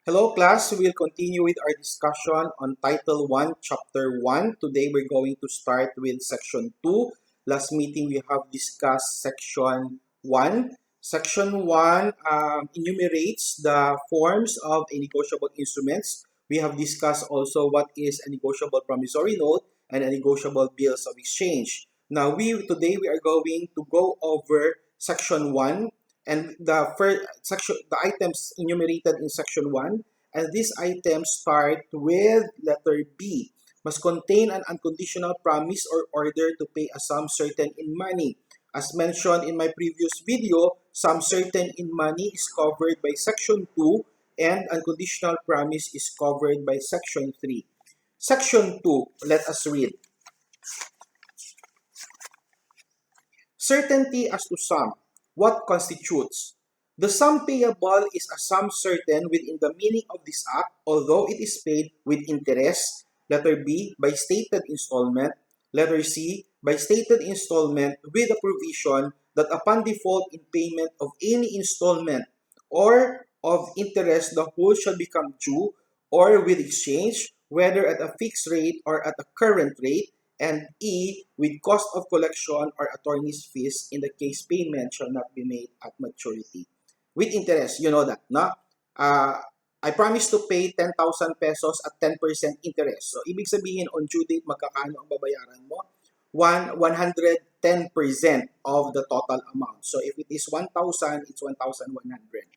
Hello class, we will continue with our discussion on Title 1, Chapter 1. Today we're going to start with Section 2. Last meeting we have discussed Section 1. Section 1 enumerates the forms of a negotiable instruments. We have discussed also what is a negotiable promissory note and a negotiable bills of exchange. Now today we are going to go over Section 1 and the first section, the items enumerated in section 1, and these items start with letter B. Must contain an unconditional promise or order to pay a sum certain in money. As mentioned in my previous video, sum certain in money is covered by section 2 and unconditional promise is covered by section 3. Section 2, let us read. Certainty as to sum. What constitutes? The sum payable is a sum certain within the meaning of this act, although it is paid with interest. Letter B, by stated installment. Letter C, by stated installment with the provision that upon default in payment of any installment or of interest, the whole shall become due, or with exchange, whether at a fixed rate or at a current rate. And E, with cost of collection or attorney's fees in the case payment shall not be made at maturity. With interest, you know that, no? I promise to pay 10,000 pesos at 10% interest. So, ibig sabihin, on due date, magkakano ang babayaran mo? 110% of the total amount. So, if it is 1,000, it's 1,100.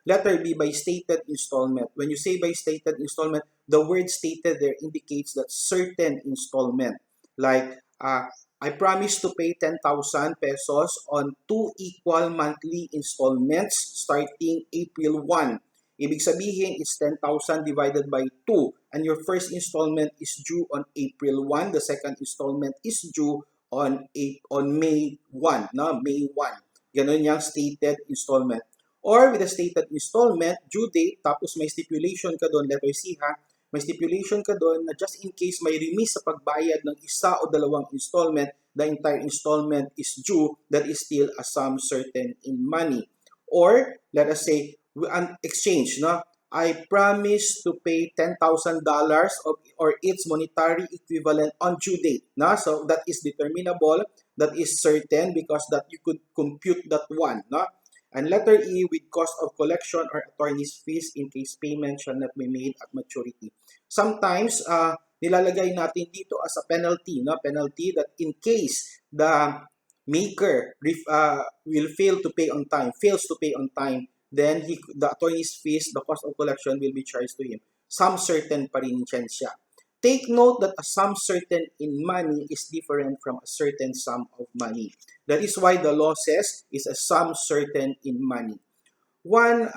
Letter B, by stated installment. When you say by stated installment, the word stated there indicates that certain installment. Like, I promise to pay 10,000 pesos on 2 equal monthly installments starting April 1. Ibig sabihin, it's 10,000 divided by 2. And your first installment is due on April 1. The second installment is due on May 1. No? May 1. Ganun yung stated installment. Or with a stated installment, due date, tapos may stipulation ka doon, letter C ha, may stipulation ka doon na just in case may remiss sa pagbayad ng isa o dalawang installment, the entire installment is due, that is still a sum certain in money. Or, let us say, an exchange, no? I promise to pay $10,000 or its monetary equivalent on due date. No? So, that is determinable, that is certain because that you could compute that one. No? And letter E, with cost of collection or attorney's fees in case payment shall not be made at maturity. Sometimes, nilalagay natin dito as a penalty, no? Penalty that in case the maker will fails to pay on time, then the attorney's fees, the cost of collection will be charged to him. Sum certain pa rin siya. Take note that a sum certain in money is different from a certain sum of money. That is why the law says is a sum certain in money. One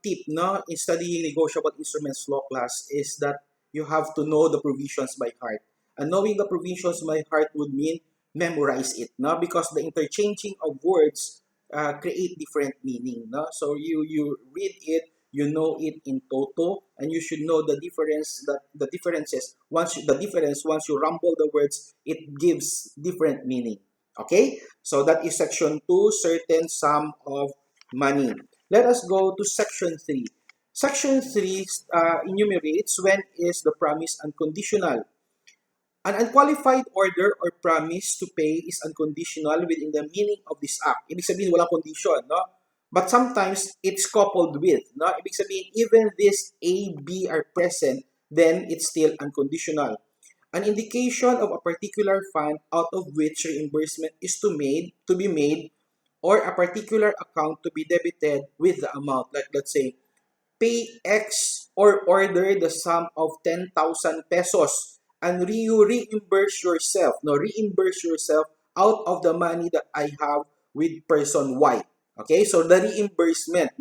tip, no, in studying negotiable instruments law class is that you have to know the provisions by heart. And knowing the provisions by heart would mean memorize it, no, because the interchanging of words create different meaning, no. So you read it, you know it in toto, and you should know the differences. Once you rumble the words, it gives different meaning. Okay, so that is section 2, certain sum of money. Let us go to section 3. Section 3 enumerates when is the promise unconditional. An unqualified order or promise to pay is unconditional within the meaning of this act. Ibig sabihin, walang condition, no? But sometimes, it's coupled with, no? Ibig sabihin, even this A, B are present, then it's still unconditional. An indication of a particular fund out of which reimbursement is to be made, or a particular account to be debited with the amount. Like, let's say, pay X or order the sum of 10,000 pesos. And you reimburse yourself, out of the money that I have with person Y. Okay, so the reimbursement,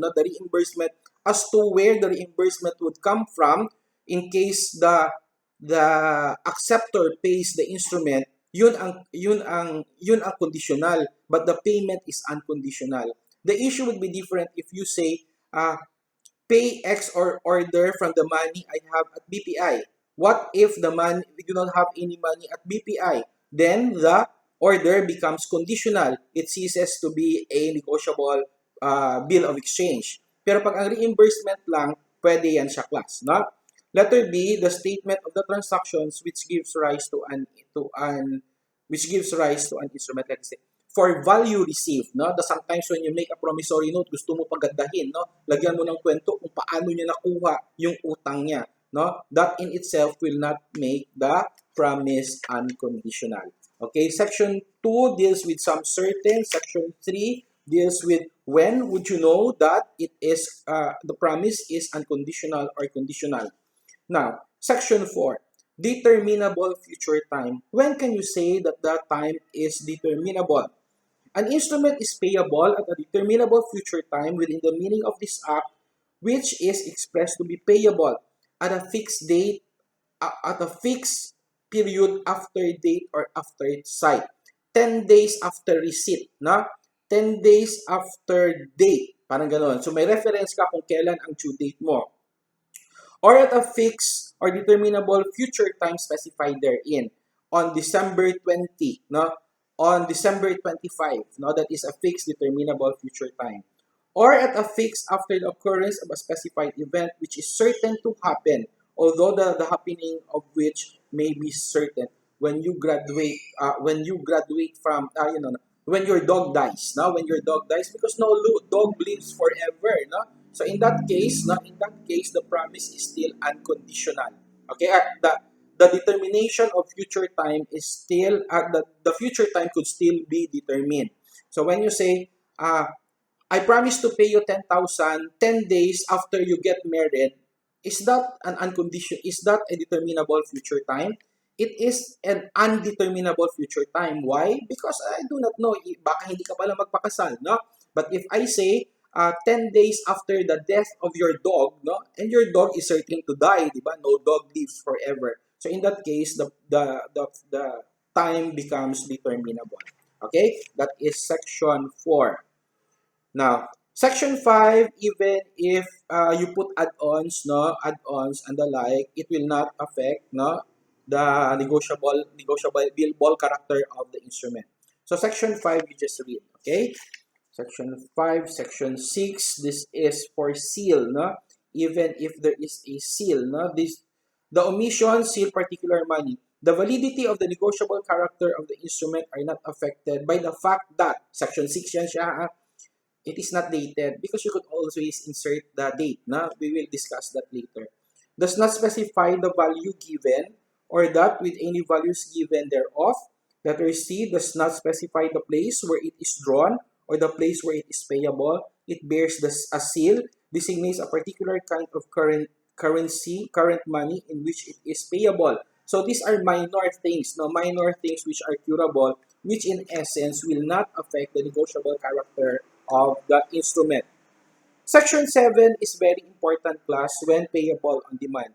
as to where the reimbursement would come from in case the acceptor pays the instrument, yun ang conditional, but the payment is unconditional. The issue would be different if you say, pay X or order from the money I have at BPI. What if we do not have any money at BPI? Then the order becomes conditional. It ceases to be a negotiable bill of exchange. Pero pag ang reimbursement lang pwede yan siya class, no? Letter B, the statement of the transactions which gives rise to an instrument. Let's say, for value received, no? Sometimes when you make a promissory note, gusto mo pagandahin, no? Lagyan mo ng kwento kung paano niya nakuha yung utang niya, no? That in itself will not make the promise unconditional. Okay, section 2 deals with some certain. Section 3 deals with when would you know that the promise is unconditional or conditional. Now, section 4, determinable future time. When can you say that that time is determinable? An instrument is payable at a determinable future time within the meaning of this act, which is expressed to be payable at a fixed date, at a fixed period after date or after sight. 10 days after receipt, na? 10 days after date. Parang gano'n. So may reference ka kung kailan ang due date mo. Or at a fixed or determinable future time specified therein. On December 20, no? On December 25, no? That is a fixed determinable future time. Or at a fixed after the occurrence of a specified event which is certain to happen, although the happening of which may be certain. When you graduate from when your dog dies, no? When your dog dies, because no dog lives forever, no? So in that case, the promise is still unconditional. Okay, the determination of future time is still the future time could still be determined. So when you say, I promise to pay you 10,000 10 days after you get married, is that an unconditional? Is that a determinable future time? It is an undeterminable future time. Why? Because I do not know. Baka hindi ka pala magpakasal, no? But if I say 10 days after the death of your dog, no, and your dog is certain to die, di ba? No dog lives forever. So in that case, the time becomes determinable. Okay, that is section 4. Now, section 5, even if you put add-ons, no, add-ons and the like, it will not affect, no, the negotiable billable character of the instrument. So section 5, you just read, okay? Section 5, section 6, this is for seal, no? Even if there is a seal, no? The omission seal particular money. The validity of the negotiable character of the instrument are not affected by the fact that, section 6 yan siya, it is not dated, because you could always insert the date, na? We will discuss that later. Does not specify the value given or that with any values given thereof. Letter C does not specify the place where it is drawn or the place where it is payable. It bears a seal, designates a particular kind of current money in which it is payable. So these are minor things, no, minor things which are curable, which in essence will not affect the negotiable character of the instrument. Section 7 is very important class when payable on demand.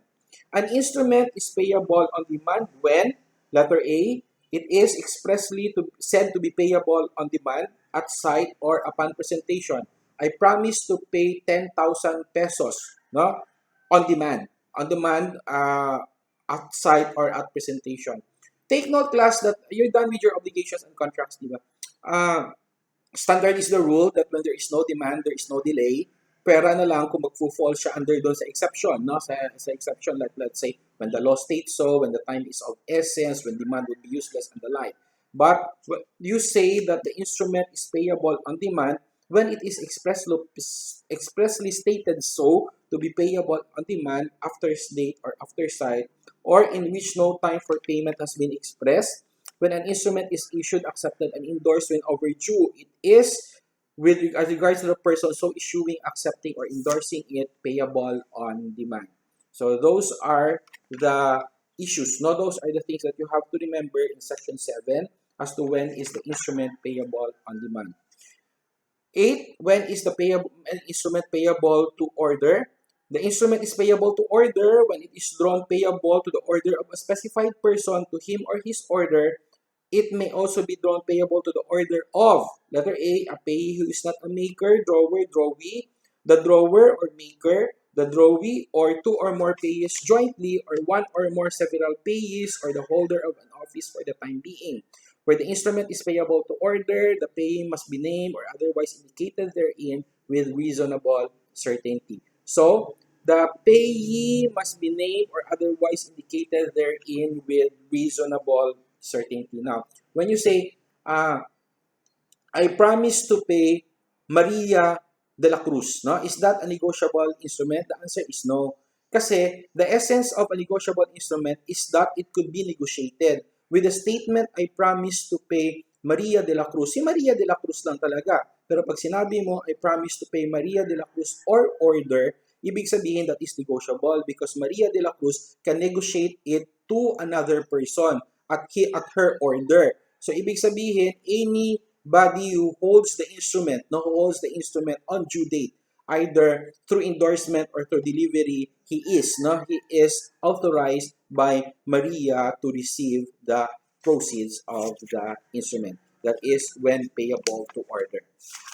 An instrument is payable on demand when, letter A, it is expressly said to be payable on demand at sight or upon presentation. I promise to pay 10,000 pesos, no? On demand. On demand, at sight or at presentation. Take note, class, that you're done with your obligations and contracts, di ba? Standard is the rule that when there is no demand, there is no delay. Pera na lang kung mag-fall siya under doon sa exception, no? Sa exception, let's say, when the law states so, when the time is of essence, when demand would be useless, and the like. But you say that the instrument is payable on demand when it is expressly stated so to be payable on demand after date or after sight, or in which no time for payment has been expressed. When an instrument is issued, accepted, and endorsed when overdue, it is, with regards to the person so issuing, accepting, or endorsing it, payable on demand. So those are the issues. No, those are the things that you have to remember in section 7 as to when is the instrument payable on demand. 8. When is the instrument payable to order? The instrument is payable to order when it is drawn payable to the order of a specified person to him or his order. It may also be drawn payable to the order of, letter A, a payee who is not a maker, drawer, drawee, the drawer or maker, the drawee, or two or more payees jointly, or one or more several payees, or the holder of an office for the time being. Where the instrument is payable to order, the payee must be named or otherwise indicated therein with reasonable certainty. So, The payee must be named or otherwise indicated therein with reasonable certainty. Now, when you say, I promise to pay Maria de la Cruz, no? Is that a negotiable instrument? The answer is no. Kasi the essence of a negotiable instrument is that it could be negotiated. With the statement, I promise to pay Maria de la Cruz. Si Maria de la Cruz lang talaga. Pero pag sinabi mo, I promise to pay Maria de la Cruz or order, ibig sabihin that is negotiable because Maria de la Cruz can negotiate it to another person at her order. So ibig sabihin, anybody who holds the instrument, no, who holds the instrument on due date, either through endorsement or through delivery, he is authorized by Maria to receive the proceeds of the instrument. That is when payable to order.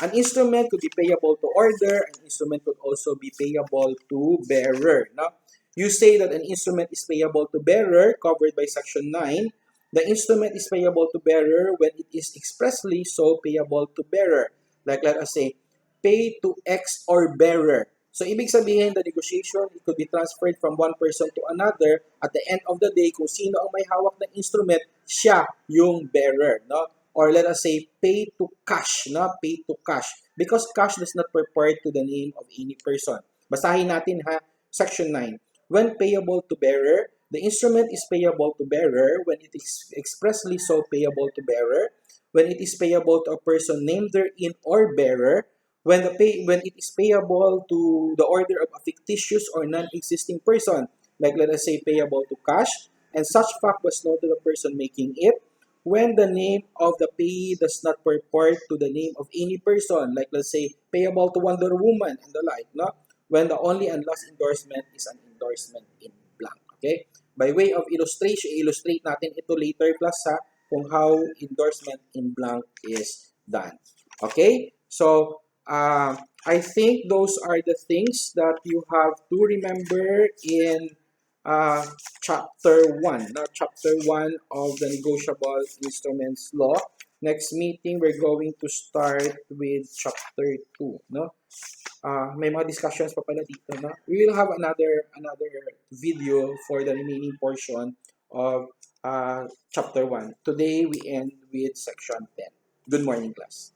An instrument could be payable to order. An instrument could also be payable to bearer. No? You say that an instrument is payable to bearer, covered by Section 9. The instrument is payable to bearer when it is expressly so payable to bearer. Like let us say, pay to X or bearer. So, ibig sabihin, the negotiation, it could be transferred from one person to another. At the end of the day, kung sino ang may hawak ng instrument, siya yung bearer. No? Or let us say, pay to cash. No? Pay to cash. Because cash does not purport to the name of any person. Basahin natin ha, Section 9. When payable to bearer, the instrument is payable to bearer when it is expressly so payable to bearer, when it is payable to a person named therein or bearer, when it is payable to the order of a fictitious or non-existing person, like let us say payable to cash, and such fact was known to the person making it, when the name of the payee does not purport to the name of any person, like let's say payable to Wonder Woman and the like, no? When the only and last endorsement is an endorsement in blank. Okay? By way of illustration, illustrate natin ito later class ha, kung how endorsement in blank is done. Okay? So, I think those are the things that you have to remember in chapter 1, not chapter 1 of the negotiable instruments law. Next meeting, we're going to start with chapter 2, no? May mga discussions pa pala dito, no? We will have another video for the remaining portion of chapter 1. Today, we end with section 10. Good morning, class.